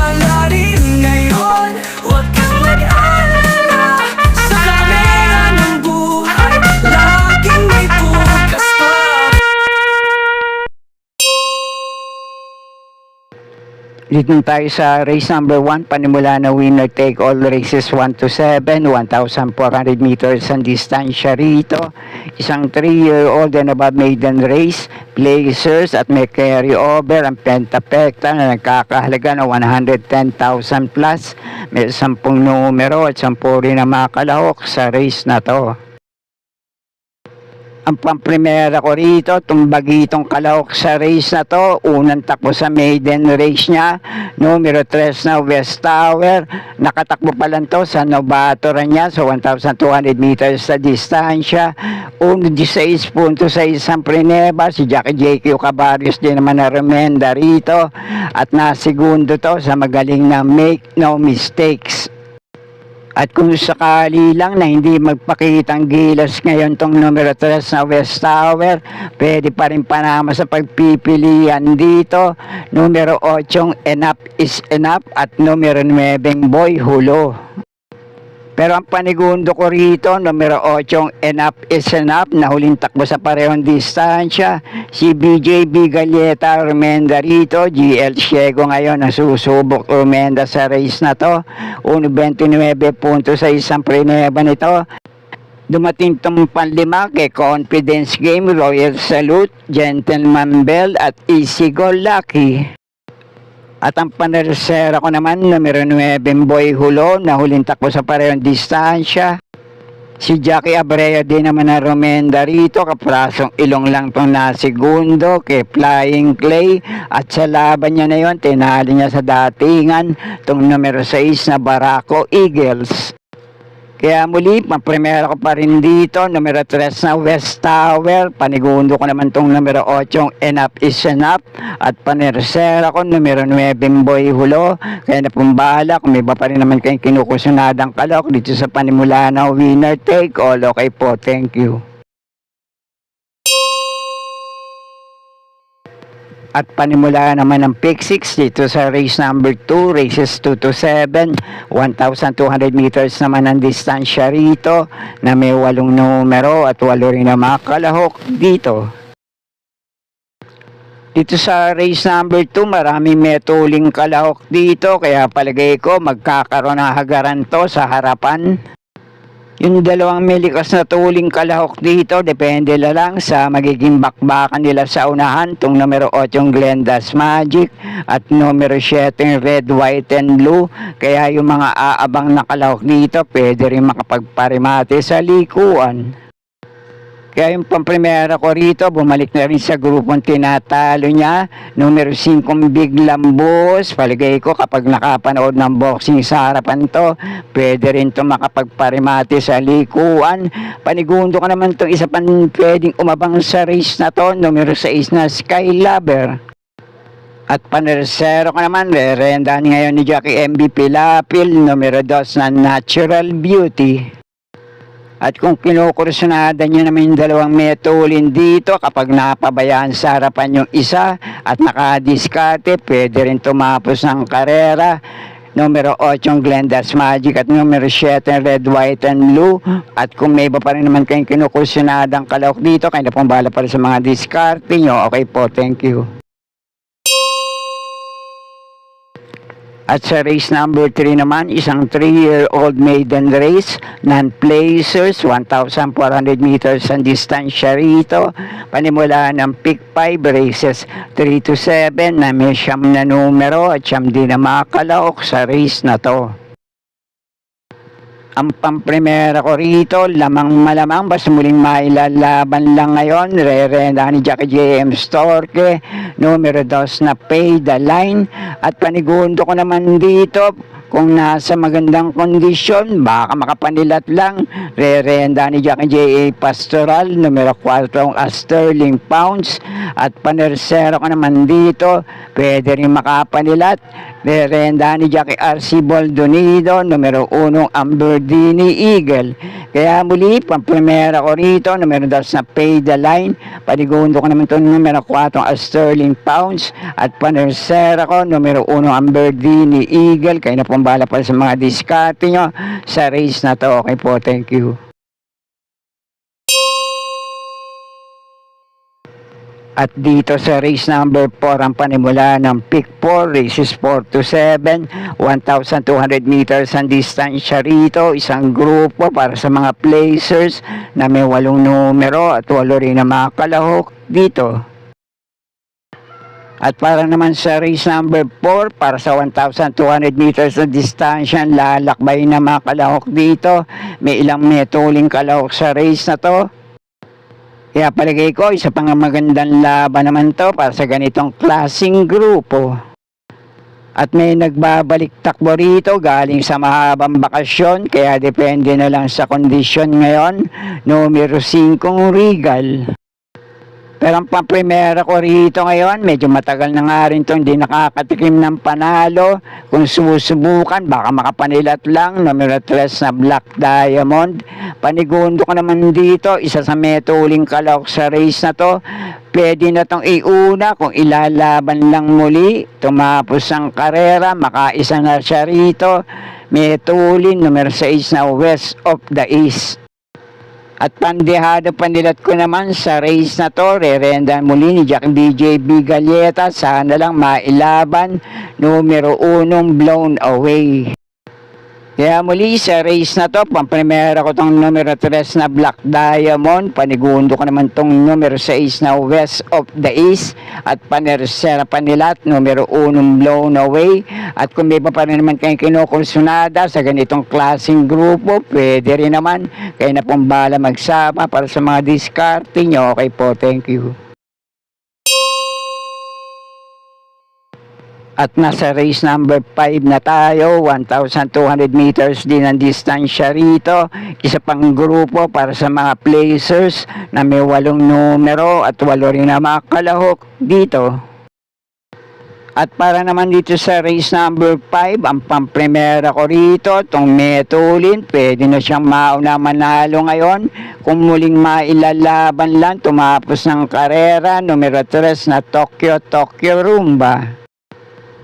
palarin ngayon. Huwag kang mag-alala, sa kamera ng buhay laging may bukas pa. Dito tayo sa race number 1, panimula na winner take all races 1 to 7, 1,400 meters ang distansya rito. Isang 3-year-old and above maiden race, placers at may carry over ang pentapekta na nagkakahalaga ng 110,000 plus. May 10 numero at 10 rin na makalahok sa race na to. Ang pamprimera ko rito, tumbagitong kalahok sa race na to. Unang takbo sa maiden race niya, numero 3 na West Tower. Nakatakbo pa lang to sa novatora niya sa 1,200 meters sa distansya. 1:16.6 ang prineba, si Jackie J.Q. Cabarios din naman na remenda rito. At nasigundo to sa magaling na Make No Mistakes. At kung sakali lang na hindi magpakitang gilas ngayon tong numero 3 na West Tower, pwede pa rin panama sa pagpipilian dito. Numero 8 Enough is Enough at numero 9 Boy Hulo. Pero ang panigundo ko rito, numero 8 Enough is Enough, na huling takbo sa parehong distansya. Si BJ Galleta rumenda rito, GL Ciego ngayon ang susubok rumenda sa race na to. 1:29.6 ang prineba nito. Dumating itong panlima kay Confidence Game, Royal Salute, Gentleman Bell at Easy Go Lucky. At ang panersera ko naman, numero 9 Boy Hulo, na huling takbo sa parehong distansya. Si Jackie Abreu din naman na rumenda rito, kaprasong ilong lang itong nasigundo kay Flying Clay. At sa laban niya na yun, tinali niya sa datingan itong numero 6 na Barako Eagles. Kaya muli, pang-primera ko pa rin dito, numero 3 na West Tower. Panigundo ko naman itong numero 8 Enough is Enough. At panersera ko, numero 9 Boy Hulo. Kaya napumbala, kung may iba pa rin naman kayong kinukusunadang kalok dito sa panimula na winner take all. Okay po, thank you. At panimula naman ng pick 6 dito sa race number 2, races 2 to 7, 1,200 meters naman ang distansya rito, na may 8 numero at 8 rin na makalahok dito. Dito sa race number 2, maraming metuling kalahok dito, kaya palagay ko magkakaroon ng hagaran to sa harapan. Yung dalawang milikas na tuling kalahok dito, depende na lang sa magiging bakbakan nila sa unahan. Itong numero 8 Glenda's Magic at numero 7 Red, White and Blue. Kaya yung mga aabang na kalahok dito, pwede rin makapagparimate sa likuan. Kaya yung pamprimera ko rito, bumalik na rin sa grupong tinatalo niya. Numero 5 Big Lambos. Palagay ko kapag nakapanood ng boxing sa harapan to, pwede rin to makapagparimate sa likuan. Panigundo ko naman itong isa pang pwedeng umabang sa race na to, numero 6 na Sky Lover. At panersero ko naman, rendahan ngayon ni Jackie MVP Lapil, numero 2 na Natural Beauty. At kung kinukursunada nyo naman yung dalawang metulin dito, kapag napabayaan sa harapan yung isa at nakadiskarte, pwede rin tumapos ng karera. Numero 8 Glenda's Magic at numero 7 Red, White and Blue. At kung may iba pa rin naman kayong kinukursunadang kalahok dito, kaya na pong bahala pa rin sa mga diskarte nyo. Okay po, thank you. At sa race number 3 naman, isang 3-year-old maiden race, non-placers, 1,400 meters ang distansya rito. Panimula ng pick 5 races 3 to 7 na may 9 na numero at 9 din na makalahok sa race na to. Ang pamprimera ko rito, lamang malamang, basta muling mailalaban lang ngayon, rerenda ni Jackie J.M. Storke, numero 2 na Pay the Line. At panigundo ko naman dito, Kung nasa magandang kondisyon, baka makapanilat lang. Rerenda ni Jackie J.A. Pastoral, numero 4 ang sterling pounds. At panersero ko naman dito, pwede rin makapanilat. Rerenda ni Jackie R.C. Baldonido, numero 1 Amberdini Eagle. Kaya muli, pamprimera ko rito, numero 2 na Pay the Line. Panigundo ko naman ito, numero 4 ang sterling pounds. At panersero ko, numero 1 Amberdini Eagle. Kaya na pambala pa sa mga diskarte nyo sa race na to. Okay po, thank you. At dito sa race number 4 ang panimula ng pick 4, races 4 to 7, 1,200 meters ang distansya rito, isang grupo para sa mga placers na may 8 numero at 8 rin na mga kalahok dito. At para naman sa race number 4, para sa 1,200 meters na distansya, lalakbay na mga kalahok dito. May ilang metuling kalahok sa race na to. Kaya palagay ko, isa pang magandang laban naman to para sa ganitong klaseng grupo. At may nagbabalik takbo rito galing sa mahabang bakasyon, kaya depende na lang sa kondisyon ngayon. Numero 5 Regal. Pero ang pamprimera ko rito ngayon, medyo matagal na nga rin ito, hindi nakakatikim ng panalo. Kung susubukan, baka makapanilat lang. Numero 3 na Black Diamond. Panigundo ko naman dito, isa sa metuling kalahok sa race na to. Pwede na itong iuna kung ilalaban lang muli. Tumapos ang karera, makaisa na siya rito. Metulin, numero 6 na West of the East. At pandehado panilat ko naman sa race na to, rerendan muli ni Jack BJB Galleta, sana lang mailaban, numero 1 Blown Away. Kaya muli sa race na to, pamprimera ko tong numero 3 na Black Diamond, panigundo ko naman tong numero 6 na West of the East, at panersera panilat, numero 1 Blown Away. At kung may pa rin naman kayong kinukursunada sa ganitong klaseng grupo, pwede rin naman, kaya na pong bala magsama para sa mga diskarte nyo. Okay po, thank you. At nasa race number 5 na tayo, 1,200 meters din ang distansya rito. Isa pang grupo para sa mga placers na may 8 numero at 8 rin na mga kalahok dito. At para naman dito sa race number 5, ang pamprimera ko rito, itong metulin, pwede na siyang mauna manalo ngayon. Kung muling mailalaban lang, tumapos ng karera, numero 3 na Tokyo Rumba.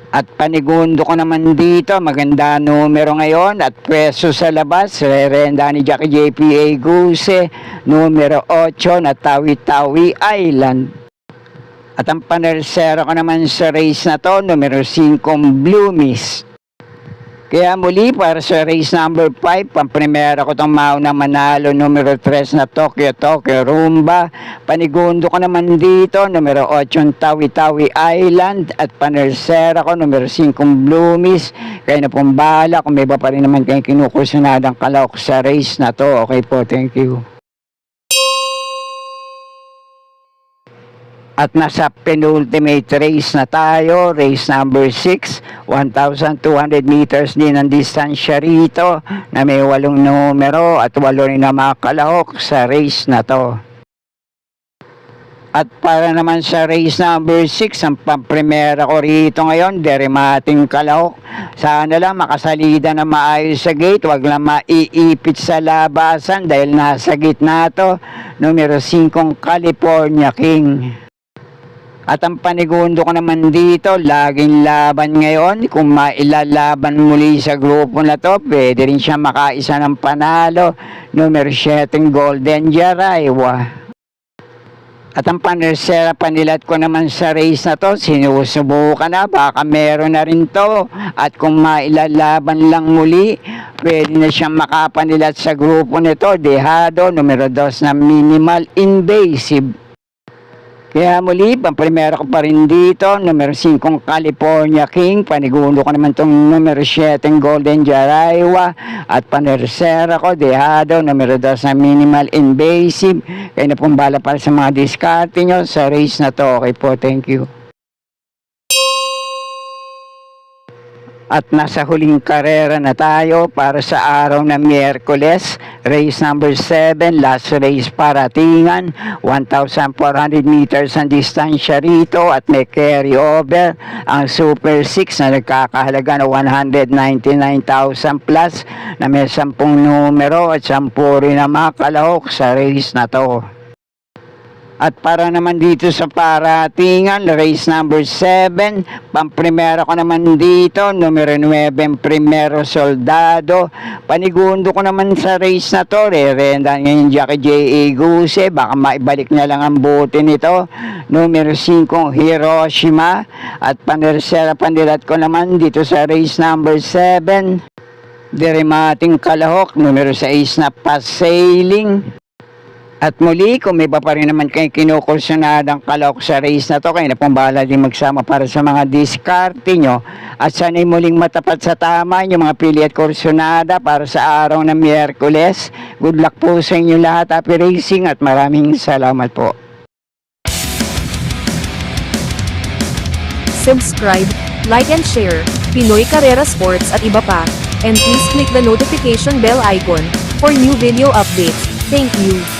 At panigundo ko naman dito, maganda numero ngayon at pwesto sa labas, rerenda ni Jackie JPA Guse, numero 8 na Tawi-Tawi Island. At ang panersero ko naman sa race na to, numero 5 Blue Mist. Kaya muli para sa race number 5, pamprimera ko itong mauna manalo, numero 3 na Tokyo Rumba. Panigundo ko naman dito, numero 8 Tawi-Tawi Island. At panersera ko, numero 5 Blue Mist. Kaya na pong bahala kung may iba pa rin naman kayong kinukusunadang kalahok sa race na to. Okay po, thank you. At nasa penultimate race na tayo, race number 6, 1,200 meters din ang distansya rito na may 8 numero at 8 rin na mga kalahok sa race na to. At para naman sa race number 6, ang pamprimera ko rito ngayon, derimating kalahok. Sana lang makasalida na maayos sa gate, wag lang maiipit sa labasan dahil nasa gitna to, numero 5 California King. At ang panigundo ko naman dito, laging laban ngayon. Kung mailalaban muli sa grupo na to, pwede rin siya makaisa ng panalo. Numero 7 Golden Jaraywa. At ang panersera panilat ko naman sa race na to, sinusubukan na, baka meron na rin to. At kung mailalaban lang muli, pwede na siyang makapanilat sa grupo nito. Dehado, numero 2 na Minimal Invasive. Kaya muli, pamprimera ko pa rin dito, numero 5 California King, panigundo ko naman itong numero 7 Golden Jaraywa, at panersera ko, Dehado, numero 2 na Minimal Invasive. Kaya na pong bala para sa mga diskarte nyo sa race na to. Okay po, thank you. At nasa huling karera na tayo para sa araw ng Miyerkules. Race number 7, last race paratingan. 1,400 meters ang distansya rito at may carry over ang Super 6 na nagkakahalaga na 199,000 plus na may 10 numero at 10 rin na mga kalahok sa race na to. At para naman dito sa paratingan, race number 7, pamprimero ko naman dito, numero 9, Primero Soldado. Panigundo ko naman sa race na to, rerenda ngayon Jackie J.A. Guse, baka maibalik na lang ang bote nito. Numero 5, Hiroshima. At panersera pandilat ko naman dito sa race number 7, Dirimating Kalahok, numero 6 na Passailing. At muli, kung may iba pa rin naman kayo kinukursunadang kalahok sa race na to, kayo na pong bahala din magsama para sa mga diskarte nyo. At sana'y muling matapat sa tama yung mga pili at kursunada para sa araw ng Miyerkules. Good luck po sa inyo lahat. Happy racing at maraming salamat po. Subscribe, like and share, Pinoy Carrera Sports at iba pa. And please click the notification bell icon for new video updates. Thank you.